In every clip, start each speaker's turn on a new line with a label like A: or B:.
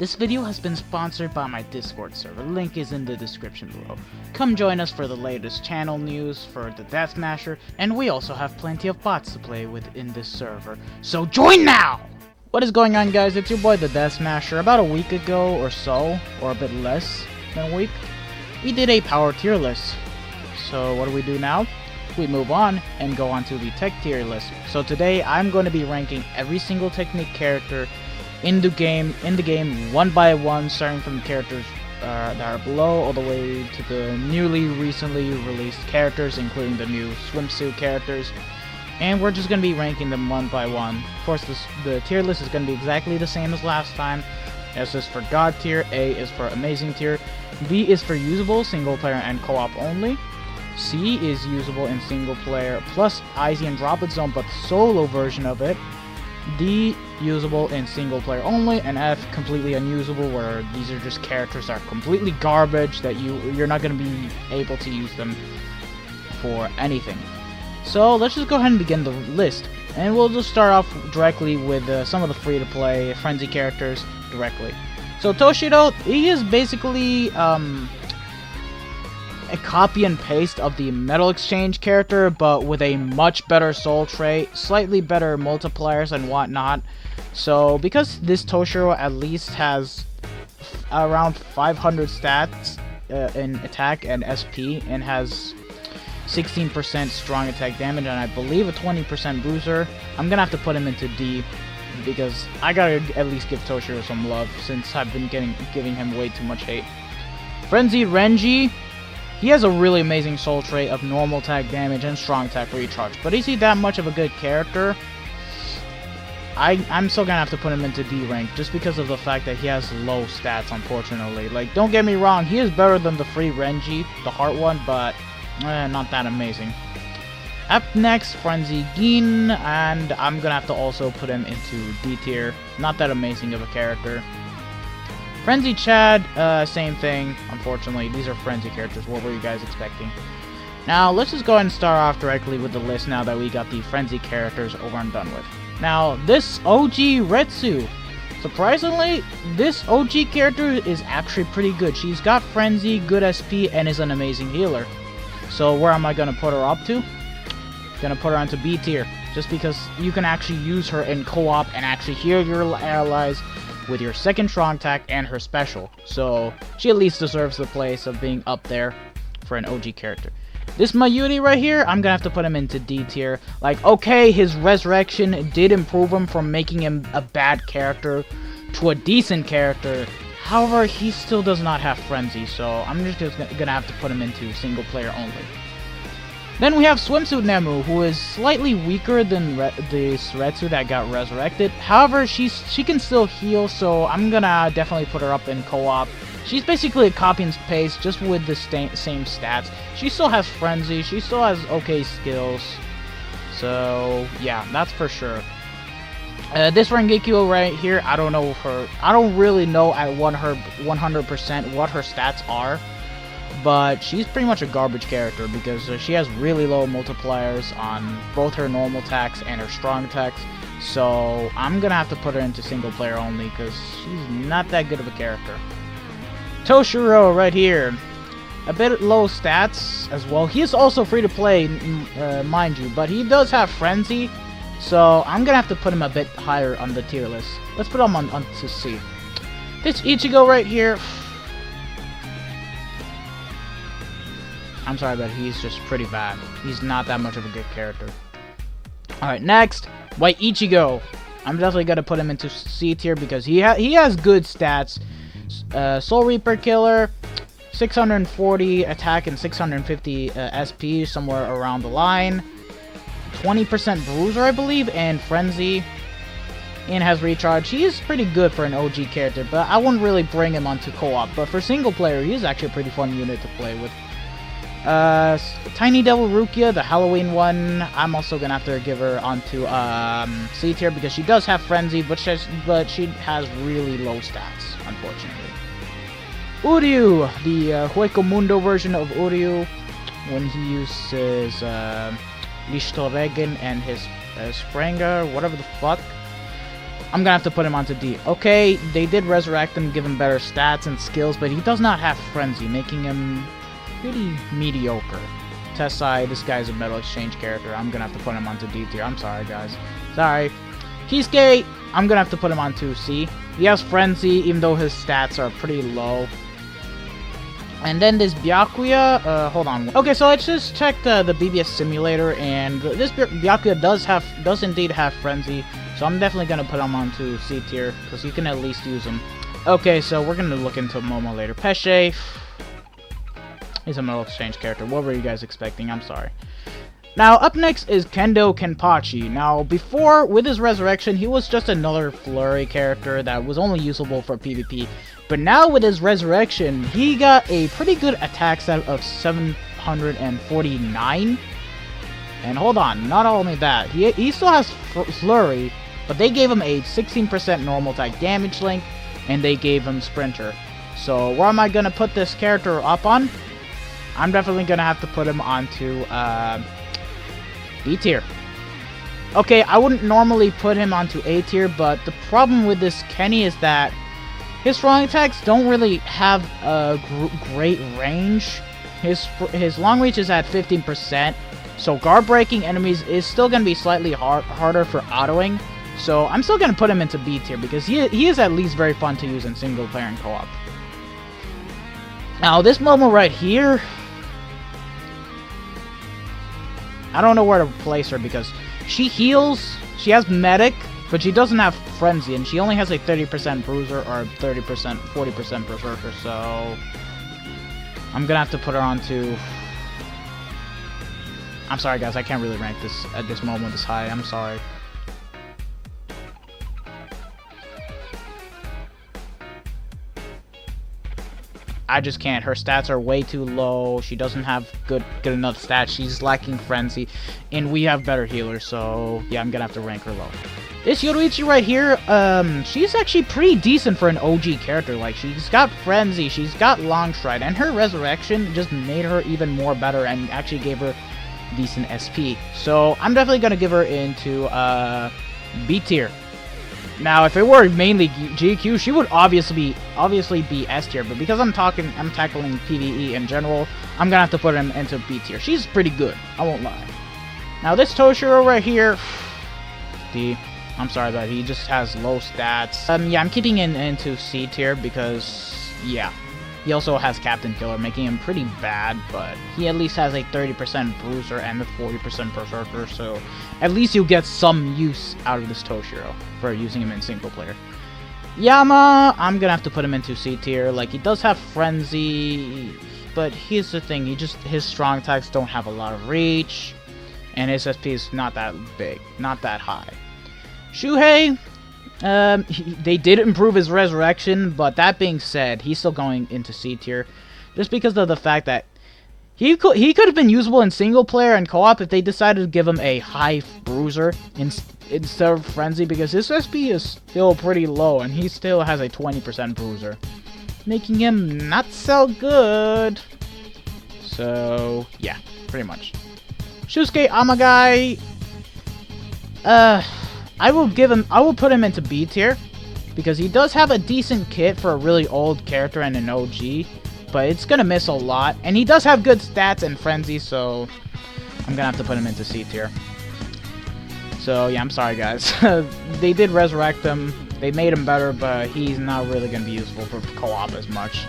A: This video has been sponsored by my Discord server, link is in the description below. Come join us for the latest channel news for the Deathmasher, and we also have plenty of bots to play with in this server, so join now! What is going on, guys? It's your boy the Deathmasher. About a week ago or so, or a bit less than a week, we did a power tier list. So what do we do now? We move on and go on to the tech tier list. So today I'm going to be ranking every single technique character in the game one by one, starting from the characters that are below all the way to the recently released characters, including the new swimsuit characters. And we're just going to be ranking them one by one. Of course, the tier list is going to be exactly the same as last time. S is for God tier, A is for Amazing tier, B is for usable, single player and co-op only, C is usable in single player plus Easy and Drop It Zone but the solo version of it, D usable in single player only, and F completely unusable, where these are just characters that are completely garbage that you're not going to be able to use them for anything. So let's just go ahead and begin the list, and we'll just start off directly with some of the free-to-play Frenzy characters directly. So Toshiro, he is basically a copy and paste of the Metal Exchange character, but with a much better soul trait, slightly better multipliers and whatnot. So because this Toshiro at least has around 500 stats in attack and SP, and has 16% strong attack damage, and I believe a 20% bruiser, I'm gonna have to put him into D, because I gotta at least give Toshiro some love, since I've been giving him way too much hate. Frenzied Renge, he has a really amazing soul trait of normal attack damage and strong attack recharge, but is he that much of a good character? I'm still gonna have to put him into D rank, just because of the fact that he has low stats, unfortunately. Like, don't get me wrong, he is better than the free Renge, the heart one, but not that amazing. Up next, Frenzy Gin, and I'm gonna have to also put him into D tier. Not that amazing of a character. Frenzy Chad, same thing, unfortunately. These are Frenzy characters. What were you guys expecting? Now, let's just go ahead and start off directly with the list now that we got the Frenzy characters over and done with. Now, this OG Retsu, surprisingly, this OG character is actually pretty good. She's got Frenzy, good SP, and is an amazing healer. So where am I going to put her up to? Gonna put her onto B tier, just because you can actually use her in co-op and actually heal your allies with your second strong attack and her special. So she at least deserves the place of being up there for an OG character. This Mayuri right here, I'm gonna have to put him into D tier. Like, okay, his resurrection did improve him from making him a bad character to a decent character. However, he still does not have Frenzy, so I'm just gonna have to put him into single player only. Then we have Swimsuit Nemu, who is slightly weaker than the Retsu that got resurrected. However, she can still heal, so I'm gonna definitely put her up in co-op. She's basically a copy and paste, just with the same stats. She still has Frenzy, she still has okay skills. So yeah, that's for sure. This Renge Kyo right here, I don't really know at 100% what her stats are. But she's pretty much a garbage character, because she has really low multipliers on both her normal attacks and her strong attacks. So I'm gonna have to put her into single player only, because she's not that good of a character. Toshiro right here, a bit low stats as well. He is also free to play, mind you, but he does have Frenzy. So I'm gonna have to put him a bit higher on the tier list. Let's put him on to C. This Ichigo right here, I'm sorry, but he's just pretty bad. He's not that much of a good character. Alright, next, White Ichigo. I'm definitely going to put him into C tier, because he has good stats. Soul Reaper Killer, 640 attack and 650 SP, somewhere around the line. 20% Bruiser, I believe, and Frenzy. And has Recharge. He is pretty good for an OG character, but I wouldn't really bring him onto co-op. But for single player, he is actually a pretty fun unit to play with. Tiny Devil Rukia, the Halloween one, I'm also gonna have to give her onto C tier, because she does have Frenzy, but she has really low stats, unfortunately. Uryu, the Hueco Mundo version of Uryu, when he uses Lichtoregen and his Spranger, whatever the fuck. I'm gonna have to put him onto D. Okay, they did resurrect him, give him better stats and skills, but he does not have Frenzy, making him pretty mediocre. Tessai, this guy's a Metal Exchange character. I'm gonna have to put him onto D tier. I'm sorry, guys. Sorry. Kisuke, I'm gonna have to put him onto C. He has Frenzy, even though his stats are pretty low. And then this Byakuya, hold on. Okay, so I just checked the BBS simulator, and this Byakuya does indeed have Frenzy. So I'm definitely gonna put him onto C tier, because you can at least use him. Okay, so we're gonna look into Momo later. Pesce, he's a Metal Exchange character. What were you guys expecting? I'm sorry. Now, up next is Kendo Kenpachi. Now, before, with his resurrection, he was just another flurry character that was only usable for PvP. But now, with his resurrection, he got a pretty good attack set of 749. And hold on, not only that, he still has flurry, but they gave him a 16% normal attack damage link, and they gave him Sprinter. So, where am I going to put this character up on? I'm definitely going to have to put him onto B tier. Okay, I wouldn't normally put him onto A tier, but the problem with this Kenny is that his strong attacks don't really have a great range. His long reach is at 15%, so guard breaking enemies is still going to be slightly harder for autoing. So I'm still going to put him into B tier because he is at least very fun to use in single player and co-op. Now this Momo right here, I don't know where to place her because she heals, she has Medic, but she doesn't have Frenzy, and she only has a 30% Bruiser or 40% Berserker, so I'm gonna have to put her onto... I'm sorry guys, I can't really rank this at this moment this high, I'm sorry. I just can't. Her stats are way too low. She doesn't have good enough stats. She's lacking Frenzy, and we have better healers, so yeah, I'm gonna have to rank her low. This Yoruichi right here, she's actually pretty decent for an OG character. Like, she's got Frenzy, she's got Long Stride, and her Resurrection just made her even more better and actually gave her decent SP. So I'm definitely gonna give her into B tier. Now, if it were mainly GQ, she would obviously be S tier, but because I'm tackling PvE in general, I'm gonna have to put him into B tier. She's pretty good, I won't lie. Now, this Toshiro right here, I'm sorry, but he just has low stats. Yeah, I'm keeping him into C tier because, yeah, he also has Captain Killer, making him pretty bad, but he at least has a 30% Bruiser and a 40% Berserker, so at least you'll get some use out of this Toshiro for using him in single player. Yama, I'm gonna have to put him into C tier. Like, he does have Frenzy, but here's the thing, his strong attacks don't have a lot of reach, and his SP is not that big, not that high. Shuhei, they did improve his resurrection, but that being said, he's still going into C tier, just because of the fact that he could have been usable in single player and co-op if they decided to give him a high Bruiser instead of Frenzy, because his SP is still pretty low, and he still has a 20% Bruiser, making him not so good. So yeah, pretty much. Shusuke Amagai, I will put him into B tier, because he does have a decent kit for a really old character and an OG, but it's gonna miss a lot, and he does have good stats and Frenzy, so I'm gonna have to put him into C tier. So yeah, I'm sorry guys. They did resurrect him, they made him better, but he's not really gonna be useful for co-op as much.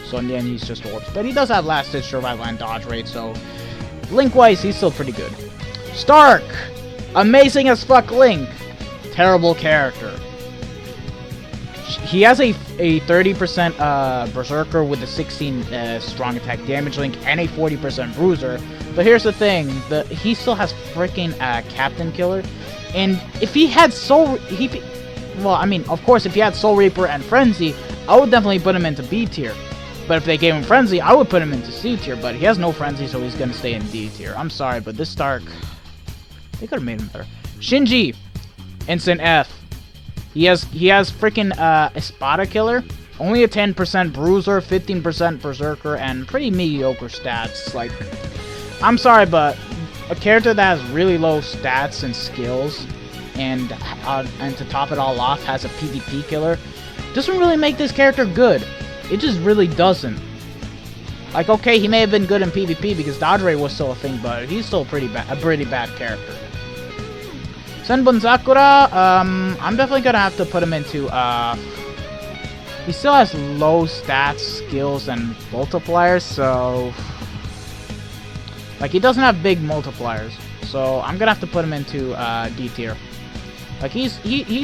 A: So in the end, he's just orbs. But he does have Last Ditch Survival and Dodge Rate, so Link-wise, he's still pretty good. Stark! Amazing as fuck Link! Terrible character. He has a 30% Berserker with a 16 strong attack damage link and a 40% Bruiser. But here's the thing, he still has freaking Captain Killer. And if he had well, I mean, of course, if he had Soul Reaper and Frenzy, I would definitely put him into B tier. But if they gave him Frenzy, I would put him into C tier. But he has no Frenzy, so he's gonna stay in D tier. I'm sorry, but this Stark, they could have made him better. Shinji, Instant F. He has freaking Espada Killer, only a 10% Bruiser, 15% Berserker, and pretty mediocre stats. Like, I'm sorry, but a character that has really low stats and skills and to top it all off has a PvP killer, doesn't really make this character good. It just really doesn't. Like, okay, he may have been good in PvP because Dodge Ray was still a thing, but he's still a pretty bad character. Senbonzakura, I'm definitely gonna have to put him into, he still has low stats, skills, and multipliers, so... Like, he doesn't have big multipliers, so I'm gonna have to put him into, D tier. Like, he's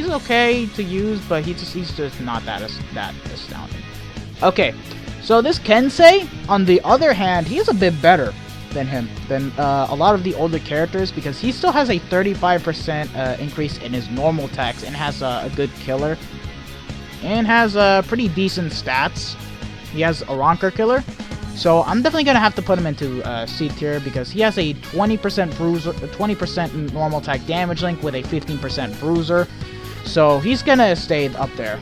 A: okay to use, but he's just not that astounding. Okay, so this Kensei, on the other hand, he's a bit better than a lot of the older characters, because he still has a 35% increase in his normal attacks, and has a good killer, and has pretty decent stats. He has a Ronker killer, so I'm definitely gonna have to put him into C tier, because he has a 20% bruiser, 20% normal attack damage link with a 15% bruiser, so he's gonna stay up there.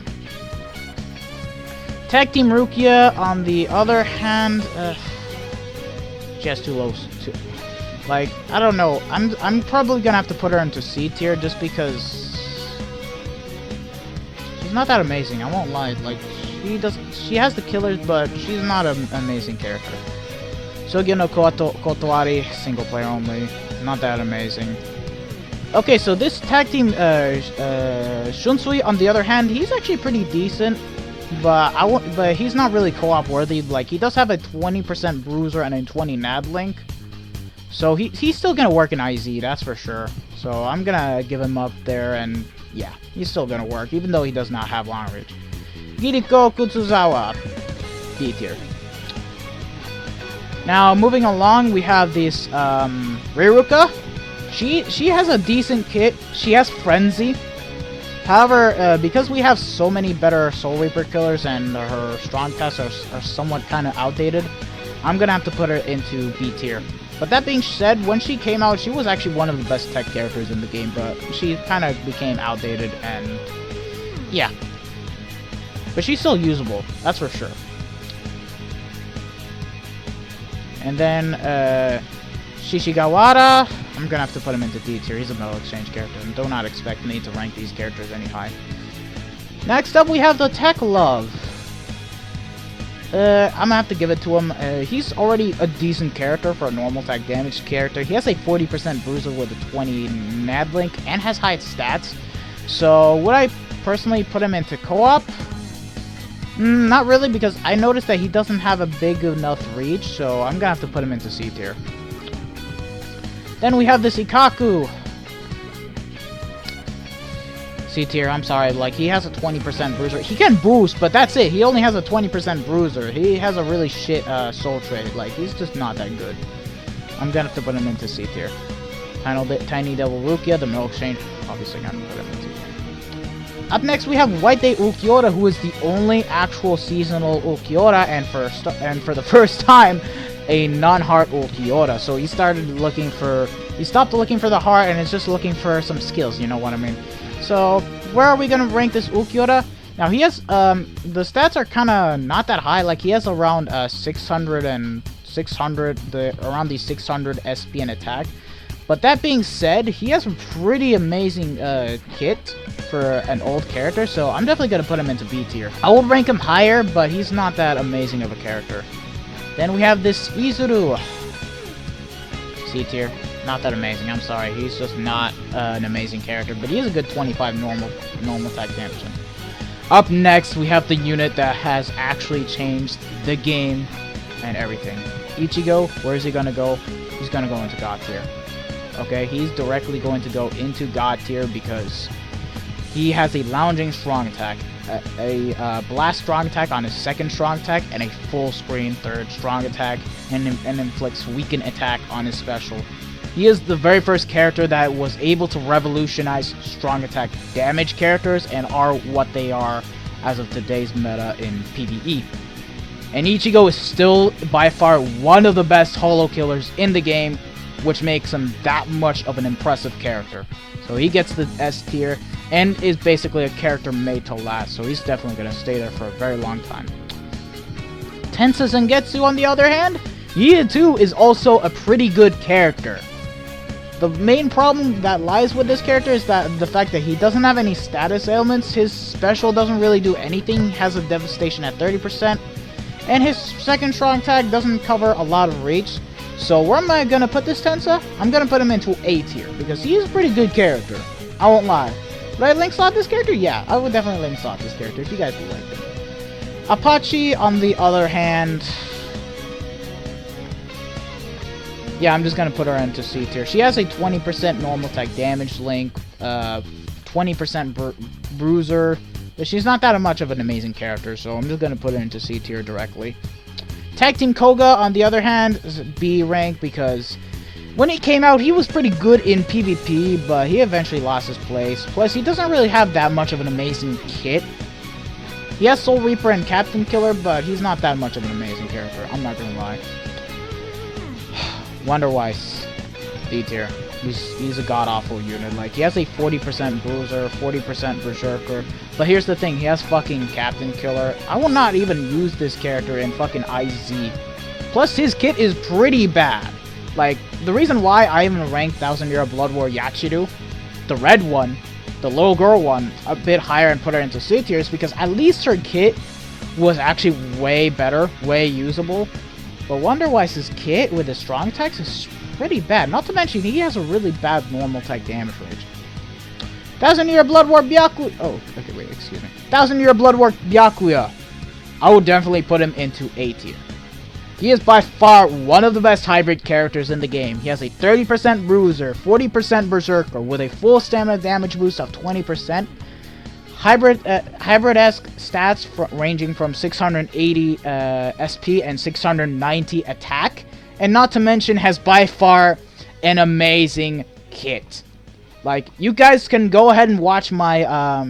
A: Tag Team Rukia, on the other hand, she has too low. Like, I don't know. I'm probably gonna have to put her into C tier just because she's not that amazing. I won't lie. Like, she has the killers, but she's not an amazing character. Sugyo no Kotoari, single player only, not that amazing. Okay, so this tag team, Shunsui, on the other hand, he's actually pretty decent. But he's not really co-op worthy. Like, he does have a 20% bruiser and a 20 nad link, so he's still gonna work in IZ, that's for sure. So I'm gonna give him up there, and yeah, he's still gonna work, even though he does not have long reach. Giriko Kutsuzawa, D tier. Now moving along, we have this Riruka. She has a decent kit. She has Frenzy. However, because we have so many better Soul Reaper killers and her strong tests are somewhat kind of outdated, I'm going to have to put her into B tier. But that being said, when she came out, she was actually one of the best tech characters in the game, but she kind of became outdated, and yeah. But she's still usable, that's for sure. And then, Shishigawara, I'm gonna have to put him into D tier. He's a metal exchange character, and do not expect me to rank these characters any high. Next up, we have the Tech Love. I'm gonna have to give it to him. He's already a decent character for a normal attack damage character. He has a 40% bruiser with a 20 nad link, and has high stats. So, would I personally put him into co-op? Not really, because I noticed that he doesn't have a big enough reach, so I'm gonna have to put him into C tier. Then we have this Ikaku. C tier, I'm sorry, like, he has a 20% bruiser. He can boost, but that's it. He only has a 20% bruiser. He has a really shit soul trade. Like, he's just not that good. I'm gonna have to put him into C tier. Tiny Devil Rukia, the middle exchange. Obviously gonna put him into C tier. Up next, we have White Day Ulquiorra, who is the only actual seasonal Ulquiorra, and for the first time, a non-heart Ulquiorra. So he stopped looking for the heart, and is just looking for some skills, you know what I mean? So where are we gonna rank this Ulquiorra? Now he has the stats are kind of not that high. Like, he has around 600 and 600, around the 600 SP and attack. But that being said, he has a pretty amazing kit for an old character, so I'm definitely gonna put him into B tier. I would rank him higher, but he's not that amazing of a character. Then we have this Izuru. C tier. Not that amazing, I'm sorry. He's just not an amazing character, but he is a good 25 normal attack damage. Up next, we have the unit that has actually changed the game and everything. Ichigo, where is he gonna go? He's gonna go into God tier. Okay, he's directly going to go into God tier because he has a lounging strong attack, a blast strong attack on his second strong attack, and a full screen third strong attack, and inflicts weaken attack on his special. He is the very first character that was able to revolutionize strong attack damage characters and are what they are as of today's meta in PvE. And Ichigo is still by far one of the best holo killers in the game, which makes him that much of an impressive character. So he gets the S tier and is basically a character made to last, so he's definitely going to stay there for a very long time. Tensa Zangetsu, on the other hand, he too is also a pretty good character. The main problem that lies with this character is that the fact that he doesn't have any status ailments. His special doesn't really do anything. He has a devastation at 30%. And his second strong tag doesn't cover a lot of reach. So where am I going to put this Tensa? I'm going to put him into A tier. Because he is a pretty good character. I won't lie. Would I link slot this character? Yeah, I would definitely link slot this character if you guys would like it. Apache, on the other hand... yeah, I'm just going to put her into C tier. She has a 20% normal attack damage link, 20% bruiser, but she's not that much of an amazing character, so I'm just going to put her into C tier directly. Tecton Koga, on the other hand, is B rank because when he came out, he was pretty good in PvP, but he eventually lost his place. Plus, he doesn't really have that much of an amazing kit. He has Soul Reaper and Captain Killer, but he's not that much of an amazing character, I'm not going to lie. Wonderwise, D tier. He's a god-awful unit. Like, he has a 40% bruiser, 40% berserker. But here's the thing, he has fucking Captain Killer. I will not even use this character in fucking IZ. Plus, his kit is pretty bad. Like, the reason why I even ranked 1000 Year Blood War Yachiru, the red one, the little girl one, a bit higher and put her into C tier is because at least her kit was actually way better, way usable. But Wonderwise's kit with his strong attacks is pretty bad. Not to mention, he has a really bad normal attack damage range. 1000 Year Blood War Byakuya. Oh, okay, wait, excuse me. 1000 Year Blood War Byakuya. I would definitely put him into A tier. He is by far one of the best hybrid characters in the game. He has a 30% bruiser, 40% berserker, with a full stamina damage boost of 20%. Hybrid-esque stats ranging from 680 SP and 690 attack, and not to mention has by far an amazing kit. Like, you guys can go ahead and watch my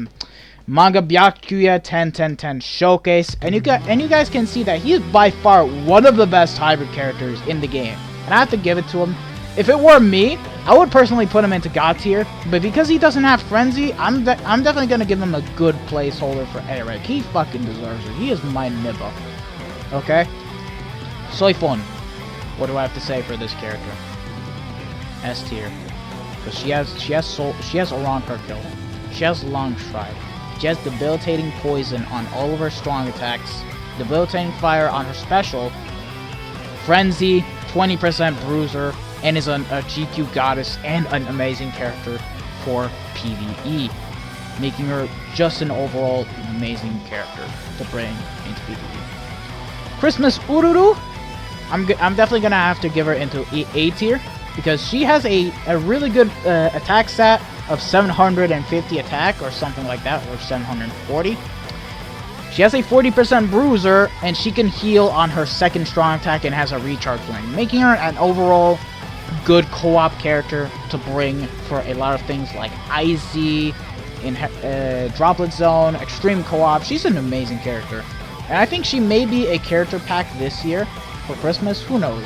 A: manga Byakuya 10-10-10 showcase, and you guys can see that he is by far one of the best hybrid characters in the game, and I have to give it to him. If it were me, I would personally put him into God tier, but because he doesn't have Frenzy, I'm definitely going to give him a good placeholder for Eric. He fucking deserves it. He is my nibba. Okay? Soifon. What do I have to say for this character? S tier. Because she has Oran kill. She has Long Stride. She has debilitating poison on all of her strong attacks, debilitating fire on her special, Frenzy, 20% bruiser, and is a GQ goddess and an amazing character for PvE, making her just an overall amazing character to bring into PvE. Christmas Ururu, I'm definitely gonna have to give her into A tier because she has a really good attack stat of 750 attack or something like that, or 740. She has a 40% bruiser, and she can heal on her second strong attack and has a recharge lane, making her an overall good co-op character to bring for a lot of things like IZ, in Droplet Zone, Extreme Co-op. She's an amazing character. And I think she may be a character pack this year for Christmas. Who knows?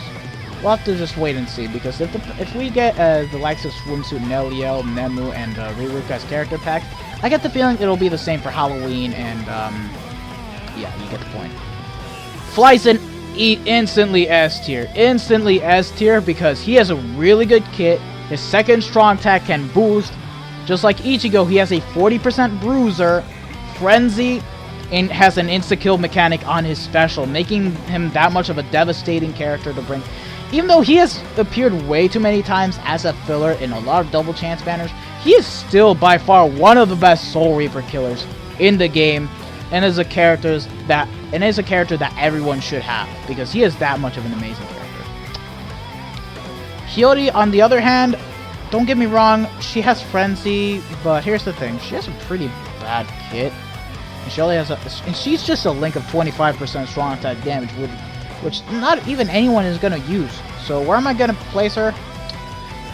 A: We'll have to just wait and see, because if we get the likes of Swimsuit Neliel, Nemu, and Riruka's character pack, I get the feeling it'll be the same for Halloween, and yeah, you get the point. Flyson instantly S tier. Instantly S tier because he has a really good kit. His second strong attack can boost. Just like Ichigo, he has a 40% bruiser, Frenzy, and has an insta-kill mechanic on his special, making him that much of a devastating character to bring. Even though he has appeared way too many times as a filler in a lot of double chance banners, he is still by far one of the best Soul Reaper killers in the game, and is a character that everyone should have, because he is that much of an amazing character. Hiyori, on the other hand, don't get me wrong, she has Frenzy, but here's the thing, she has a pretty bad kit. And she only has and she's just a link of 25% strong attack damage, which not even anyone is gonna use. So where am I gonna place her?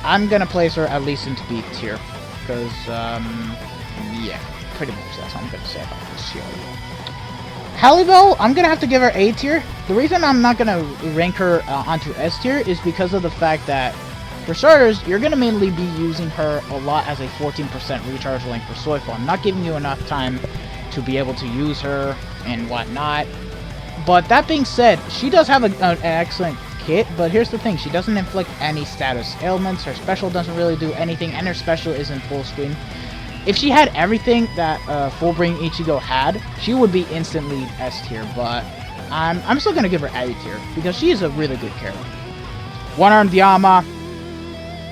A: I'm gonna place her at least into B tier, because yeah, pretty much that's all I'm gonna say about this Hiyori. Hallie Bill, I'm gonna have to give her A tier. The reason I'm not gonna rank her onto S tier is because of the fact that, for starters, you're gonna mainly be using her a lot as a 14% recharge link for Soifon. I'm not giving you enough time to be able to use her and whatnot. But that being said, she does have an excellent kit, but here's the thing, she doesn't inflict any status ailments, her special doesn't really do anything, and her special isn't full screen. If she had everything that Fullbring Ichigo had, she would be instantly S tier, but I'm still gonna give her A tier, because she is a really good character. One-Armed Yama,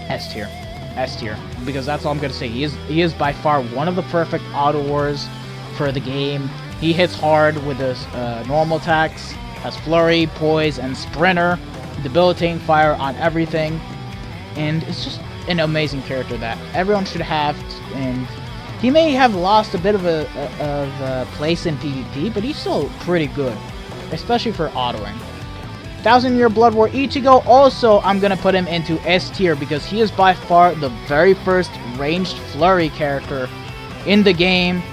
A: S tier. S tier, because that's all I'm gonna say. He is by far one of the perfect auto wars for the game. He hits hard with his normal attacks, has Flurry, Poise, and Sprinter, debilitating fire on everything, and it's just an amazing character that everyone should have. And he may have lost a bit of a place in PvP, but he's still pretty good, especially for autoing. 1000-Year Blood War Ichigo, also I'm gonna put him into S tier because he is by far the very first ranged Flurry character in the game.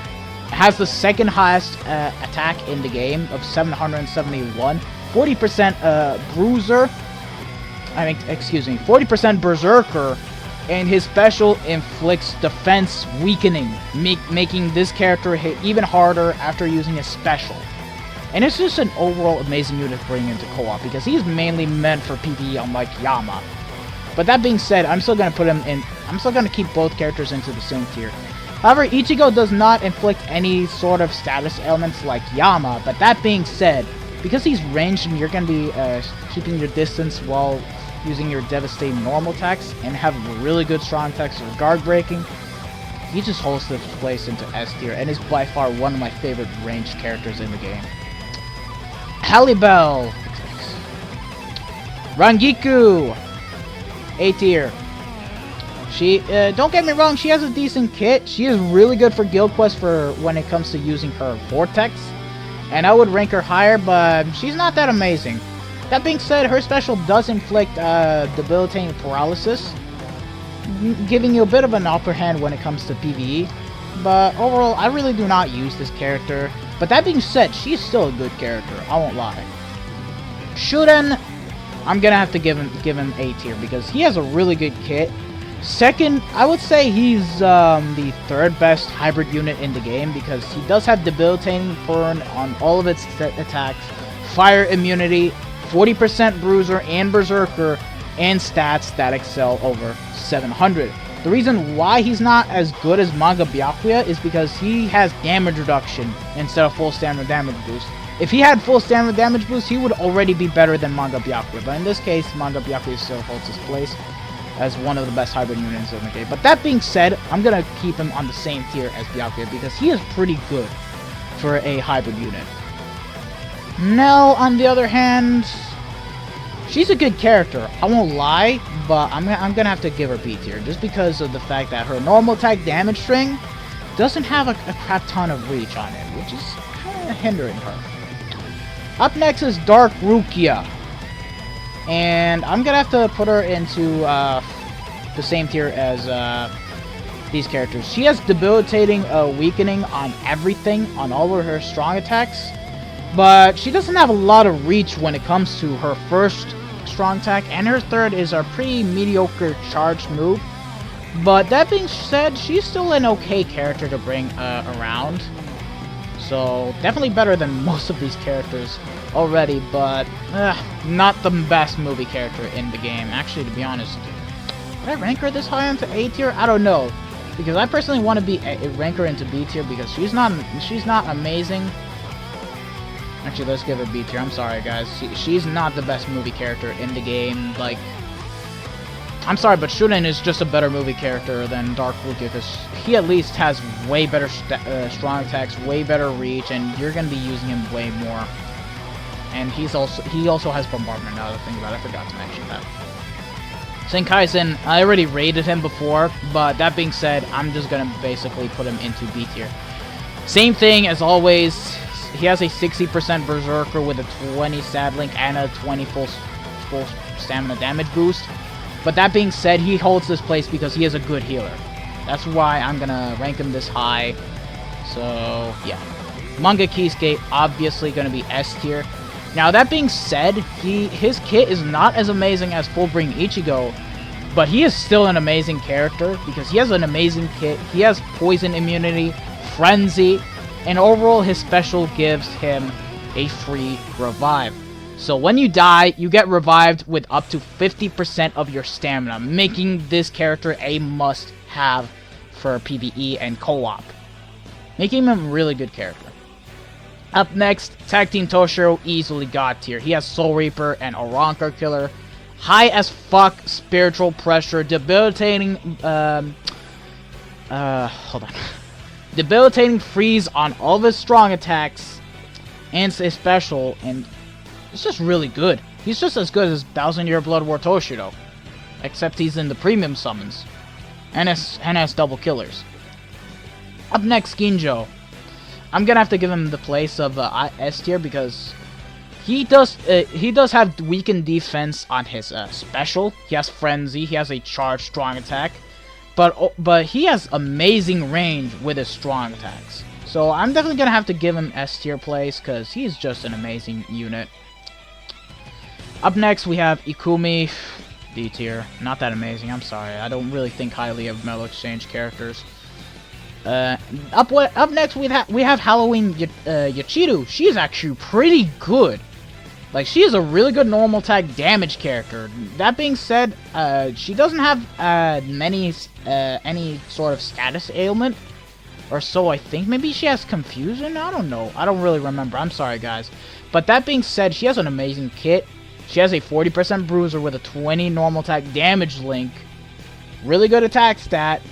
A: Has the second highest attack in the game of 771, 40% bruiser, 40% berserker, and his special inflicts defense weakening, making this character hit even harder after using his special. And it's just an overall amazing unit to bring into co-op because he's mainly meant for PvE unlike Yama. But that being said, I'm still gonna keep both characters into the same tier. However, Ichigo does not inflict any sort of status ailments like Yama, but that being said, because he's ranged and you're going to be keeping your distance while using your devastating normal attacks and have really good strong attacks or guard breaking, he just holds this place into S tier and is by far one of my favorite ranged characters in the game. Hallie Bill, Rangiku, A tier. She, don't get me wrong, she has a decent kit. She is really good for Guild Quest for when it comes to using her Vortex. And I would rank her higher, but she's not that amazing. That being said, her special does inflict debilitating paralysis, giving you a bit of an upper hand when it comes to PvE. But overall, I really do not use this character. But that being said, she's still a good character, I won't lie. Shuden, I'm gonna have to give him A tier because he has a really good kit. Second, I would say he's the third best hybrid unit in the game because he does have debilitating burn on all of its attacks, fire immunity, 40% bruiser and berserker, and stats that excel over 700. The reason why he's not as good as manga Byakuya is because he has damage reduction instead of full stamina damage boost. If he had full stamina damage boost, he would already be better than manga Byakuya, but in this case, manga Byakuya still holds his place as one of the best hybrid units in the game. But that being said, I'm gonna keep him on the same tier as Byakuya because he is pretty good for a hybrid unit. Nell, on the other hand, she's a good character, I won't lie, but I'm gonna have to give her B tier just because of the fact that her normal attack damage string doesn't have a crap ton of reach on it, which is kind of hindering her. Up next is Dark Rukia. And I'm gonna have to put her into the same tier as these characters. She has debilitating weakening on everything, on all of her strong attacks, but she doesn't have a lot of reach when it comes to her first strong attack, and her third is a pretty mediocre charged move. But that being said, she's still an okay character to bring around. So definitely better than most of these characters already, but not the best movie character in the game. Actually, to be honest, would I rank her this high into A tier? I don't know, because I personally want to rank her into B tier because she's not amazing. Actually, let's give her B tier. I'm sorry, guys. She's not the best movie character in the game. Like, I'm sorry, but Shuden is just a better movie character than Dark Rukia because he at least has way better strong attacks, way better reach, and you're gonna be using him way more. And he also has bombardment. Now that I think about it, I forgot to mention that. Caisson, I already rated him before, but that being said, I'm just gonna basically put him into B tier. Same thing as always. He has a 60% berserker with a 20 stat link and a 20 full stamina damage boost. But that being said, he holds this place because he is a good healer. That's why I'm gonna rank him this high. So yeah, Manga Keisuke obviously gonna be S tier. Now that being said, his kit is not as amazing as Fullbring Ichigo, but he is still an amazing character because he has an amazing kit. He has poison immunity, frenzy, and overall his special gives him a free revive. So when you die, you get revived with up to 50% of your stamina, making this character a must-have for PvE and co-op. Making him a really good character. Up next, Tag Team Toshiro, easily God tier. He has Soul Reaper and Aranka Killer. High as fuck spiritual pressure, debilitating, hold on. Debilitating freeze on all of his strong attacks and his special, and it's just really good. He's just as good as 1000-Year Blood War Toshiro, except he's in the premium summons, and has double killers. Up next, Ginjo. I'm gonna have to give him the place of S tier because he does have weakened defense on his special. He has Frenzy. He has a charged strong attack, but he has amazing range with his strong attacks. So I'm definitely gonna have to give him S tier place because he's just an amazing unit. Up next we have Ikumi, D tier. Not that amazing. I'm sorry. I don't really think highly of Metal Exchange characters. Up next we have Halloween Yachiru. She is actually pretty good. Like, she is a really good normal tag damage character. That being said, she doesn't have any sort of status ailment, or so I think. Maybe she has confusion. I don't know. I don't really remember. I'm sorry, guys. But that being said, she has an amazing kit. She has a 40% bruiser with a 20 normal attack damage link. Really good attack stat.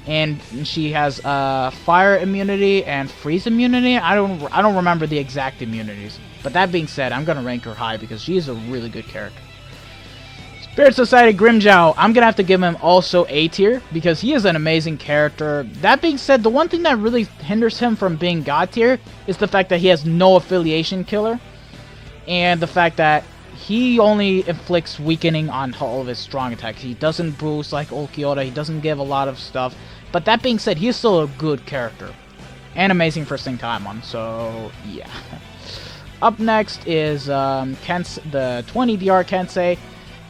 A: And she has fire immunity and freeze immunity. I don't remember the exact immunities. But that being said, I'm gonna rank her high because she is a really good character. Spirit Society Grimmjow, I'm gonna have to give him also A tier because he is an amazing character. That being said, the one thing that really hinders him from being God tier is the fact that he has no affiliation killer, and the fact that he only inflicts weakening on all of his strong attacks. He doesn't boost like Ulquiorra. He doesn't give a lot of stuff. But that being said, he is still a good character and amazing for Senkaimon. So yeah. Up next is the 20 DR Kensei.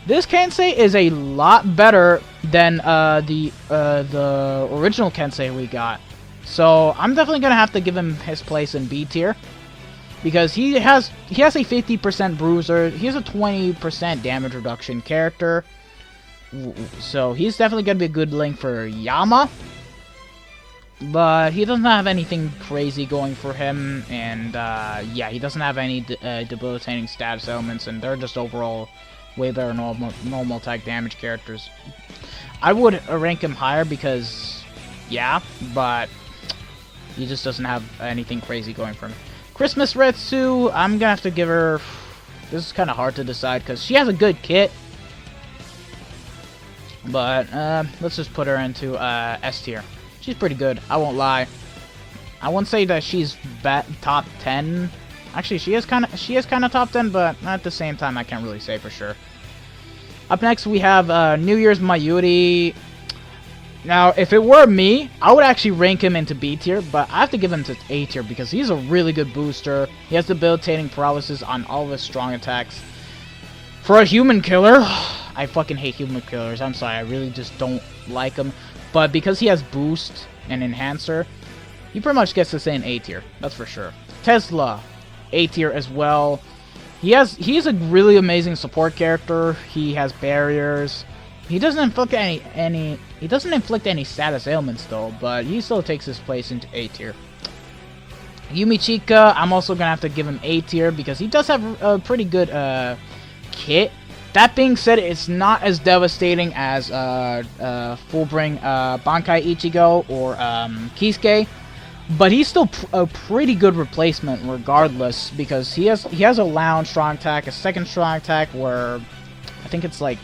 A: This Kensei is a lot better than the original Kensei we got. So I'm definitely gonna have to give him his place in B tier because he has a 50% bruiser. He has a 20% damage reduction character. So he's definitely gonna be a good link for Yama. But he doesn't have anything crazy going for him, and yeah, he doesn't have any debilitating status elements, and they're just overall way better normal attack damage characters. I would rank him higher because, yeah, but he just doesn't have anything crazy going for him. Christmas Retsu, I'm gonna have to give her. This is kind of hard to decide because she has a good kit, but let's just put her into S tier. She's pretty good, I won't lie. I won't say that she's top 10. Actually, she is kind of top 10, but at the same time, I can't really say for sure. Up next, we have New Year's Mayuri. Now, if it were me, I would actually rank him into B tier, but I have to give him to A tier because he's a really good booster. He has debilitating paralysis on all of his strong attacks. For a human killer, I fucking hate human killers. I'm sorry, I really just don't like them. But because he has boost and enhancer, he pretty much gets to stay in A tier. That's for sure. Tesla, A tier as well. He's a really amazing support character. He has barriers. He doesn't inflict any status ailments though, but he still takes his place into A tier. Yumichika, I'm also gonna have to give him A tier because he does have a pretty good kit. That being said, it's not as devastating as Fullbring Bankai Ichigo or Kisuke, but he's still a pretty good replacement regardless because he has a lounge strong attack, a second strong attack where I think it's like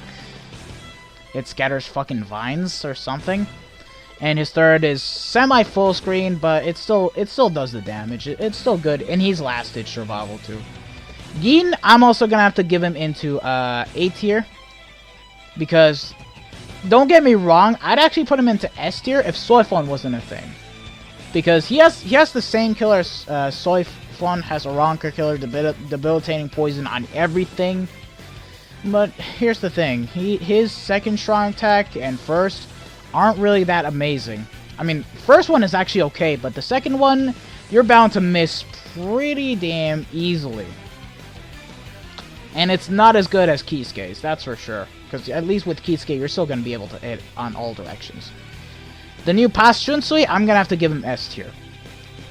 A: it scatters fucking vines or something, and his third is semi full screen, but it still does the damage. It's still good, and he's last stage survival too. Gin, I'm also gonna have to give him into A tier because, don't get me wrong, I'd actually put him into S tier if Soifon wasn't a thing, because he has the same killer as Soifon has a Ronker killer, debilitating poison on everything. But here's the thing, his second strong attack and first aren't really that amazing. I mean, first one is actually okay, but the second one you're bound to miss pretty damn easily. And it's not as good as Kisuke's, that's for sure. Because at least with Kisuke, you're still going to be able to hit on all directions. The new past Shunsui, I'm going to have to give him S tier.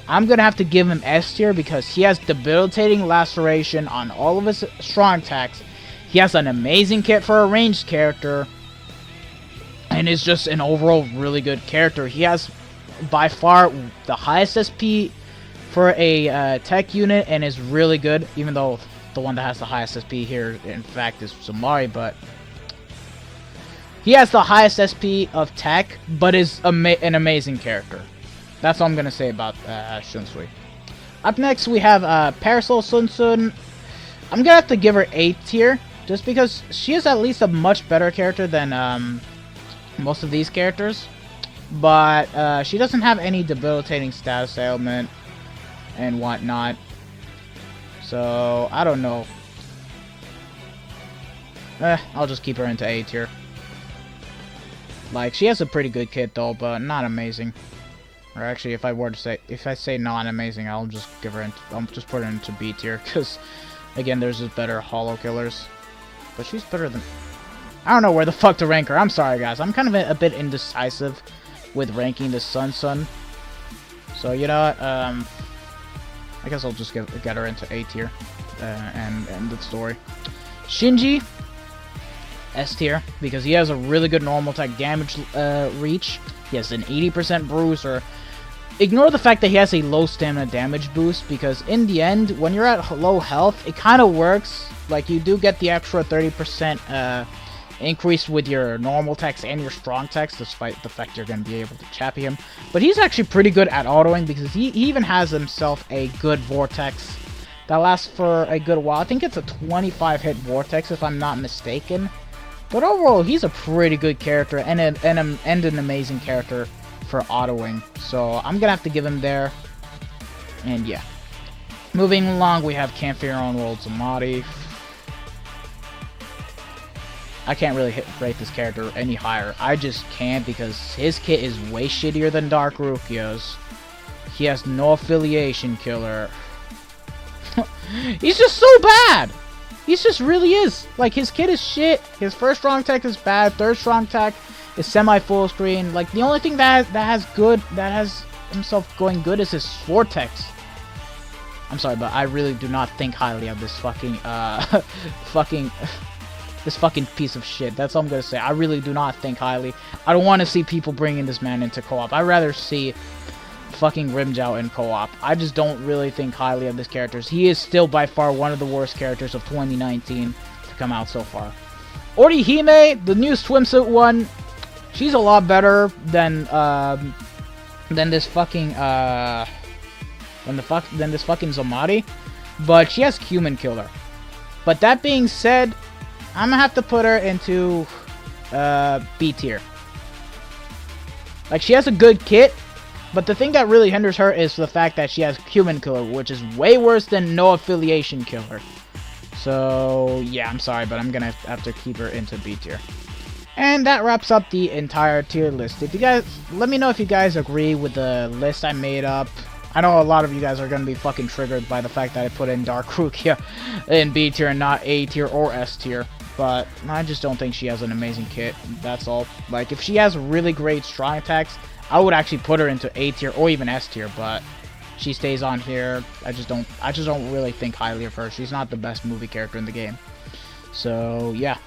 A: I'm going to have to give him S tier because he has debilitating laceration on all of his strong attacks. He has an amazing kit for a ranged character. And is just an overall really good character. He has by far the highest SP for a tech unit and is really good. Even though the one that has the highest SP here, in fact, is Sumari. But he has the highest SP of tech, but is an amazing character. That's all I'm going to say about Shunsui. Up next, we have Parasol Sunsun. I'm going to have to give her A tier. Just because she is at least a much better character than most of these characters. But she doesn't have any debilitating status ailment and whatnot. So, I don't know. I'll just keep her into A tier. Like, she has a pretty good kit though, but not amazing. Or actually, if I say not amazing, I'll just put her into B tier, because again, there's just better holo killers. But she's better than... I don't know where the fuck to rank her. I'm sorry, guys. I'm kind of a bit indecisive with ranking the Sun. So, you know what? I guess I'll just get her into A tier and end the story. Shinji, S tier, because he has a really good normal attack damage reach. He has an 80% bruiser. Ignore the fact that he has a low stamina damage boost, because in the end, when you're at low health, it kind of works. Like, you do get the extra 30% increase with your normal attacks and your strong attacks, despite the fact you're going to be able to chappy him. But he's actually pretty good at autoing, because he even has himself a good vortex that lasts for a good while. I think it's a 25-hit vortex, if I'm not mistaken. But overall, he's a pretty good character and an amazing character for autoing. So I'm going to have to give him there. And yeah. Moving along, we have Campfire Onward Zamadi. I can't really rate this character any higher. I just can't, because his kit is way shittier than Dark Rukia's. He has no affiliation killer. He's just so bad! He just really is. Like, his kit is shit. His first strong attack is bad. Third strong attack is semi-full screen. Like, the only thing that has himself going good is his vortex. I'm sorry, but I really do not think highly of this fucking, this fucking piece of shit. That's all I'm gonna say. I really do not think highly. I don't want to see people bringing this man into co-op. I'd rather see fucking Grimmjow in co-op. I just don't really think highly of this character. He is still by far one of the worst characters of 2019 to come out so far. Orihime, the new swimsuit one, she's a lot better than this fucking Zamadi, but she has human killer. But that being said, I'm gonna have to put her into B tier. Like, she has a good kit, but the thing that really hinders her is the fact that she has human killer, which is way worse than no affiliation killer. So yeah, I'm sorry, but I'm gonna have to keep her into B tier. And that wraps up the entire tier list. If you guys, let me know if you guys agree with the list I made up. I know a lot of you guys are going to be fucking triggered by the fact that I put in Dark Rukia in B tier and not A tier or S tier. But I just don't think she has an amazing kit. That's all. Like, if she has really great strong attacks, I would actually put her into A tier or even S tier. But she stays on here. I just don't really think highly of her. She's not the best movie character in the game. So yeah.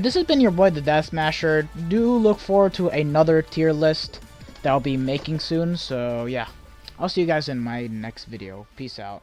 A: This has been your boy, the Death Smasher. Do look forward to another tier list that I'll be making soon. So yeah, I'll see you guys in my next video. Peace out.